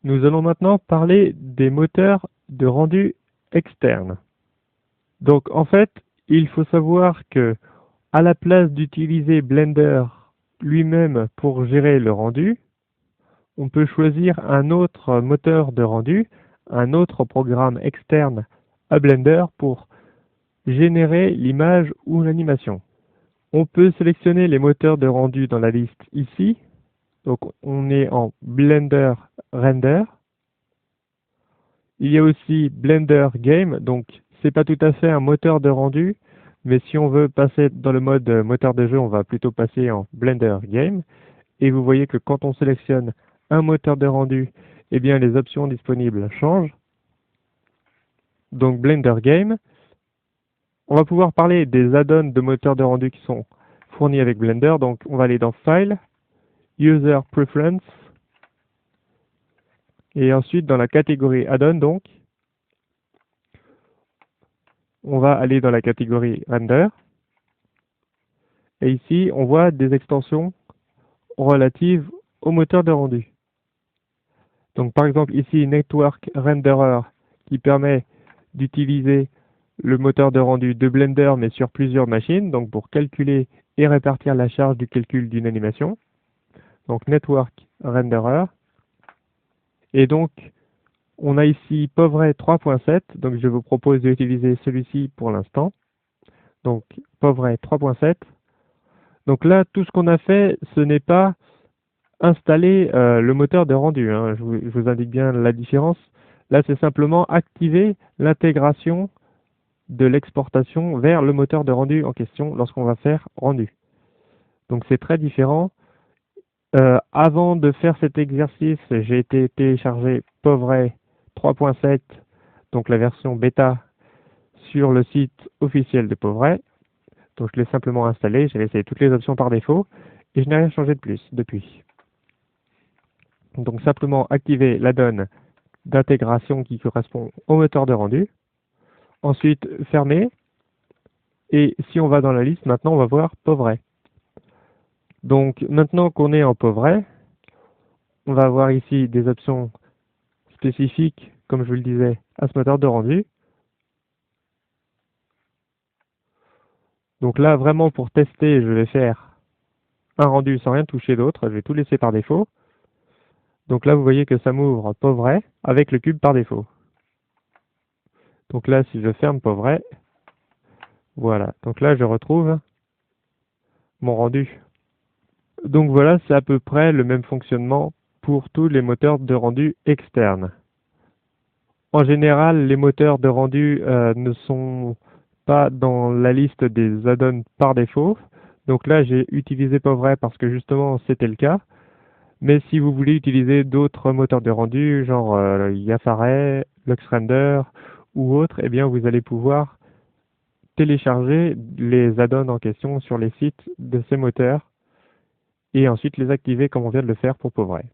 Nous allons maintenant parler des moteurs de rendu externes. Donc en fait, il faut savoir que à la place d'utiliser Blender lui-même pour gérer le rendu, on peut choisir un autre moteur de rendu, un autre programme externe à Blender pour générer l'image ou l'animation. On peut sélectionner les moteurs de rendu dans la liste ici. Donc on est en Blender Render. Il y a aussi Blender Game, donc c'est pas tout à fait un moteur de rendu, mais si on veut passer dans le mode moteur de jeu, on va plutôt passer en Blender Game. Et vous voyez que quand on sélectionne un moteur de rendu, eh bien les options disponibles changent. Donc Blender Game. On va pouvoir parler des add-ons de moteurs de rendu qui sont fournis avec Blender. Donc on va aller dans File, User Preference, et ensuite dans la catégorie Add-on, donc, on va aller dans la catégorie Render. Et ici, on voit des extensions relatives au moteur de rendu. Donc par exemple ici, Network Renderer qui permet d'utiliser le moteur de rendu de Blender mais sur plusieurs machines, donc pour calculer et répartir la charge du calcul d'une animation. Donc Network Renderer. Et donc on a ici Povray 3.7, donc je vous propose d'utiliser celui-ci pour l'instant. Donc Povray 3.7. Donc là, tout ce qu'on a fait, ce n'est pas installer le moteur de rendu, hein. Je vous indique bien la différence. Là, c'est simplement activer l'intégration de l'exportation vers le moteur de rendu en question lorsqu'on va faire rendu. Donc c'est très différent. Avant de faire cet exercice, j'ai été télécharger Povray 3.7, donc la version bêta, sur le site officiel de Povray. Donc je l'ai simplement installé, j'ai laissé toutes les options par défaut et je n'ai rien changé de plus depuis. Donc simplement activer l'add-on d'intégration qui correspond au moteur de rendu. Ensuite fermer. Et si on va dans la liste, maintenant on va voir Povray. Donc maintenant qu'on est en Povray, on va avoir ici des options spécifiques, comme je vous le disais, à ce moteur de rendu. Donc là, vraiment pour tester, je vais faire un rendu sans rien toucher d'autre. Je vais tout laisser par défaut. Donc là, vous voyez que ça m'ouvre Povray avec le cube par défaut. Donc là, si je ferme Povray, voilà. Donc là, je retrouve mon rendu. Donc voilà, c'est à peu près le même fonctionnement pour tous les moteurs de rendu externes. En général, les moteurs de rendu ne sont pas dans la liste des add-ons par défaut. Donc là, j'ai utilisé Povray parce que justement, c'était le cas. Mais si vous voulez utiliser d'autres moteurs de rendu, genre Yafaray, LuxRender ou autres, eh bien, vous allez pouvoir télécharger les add-ons en question sur les sites de ces moteurs et ensuite les activer comme on vient de le faire pour Povray.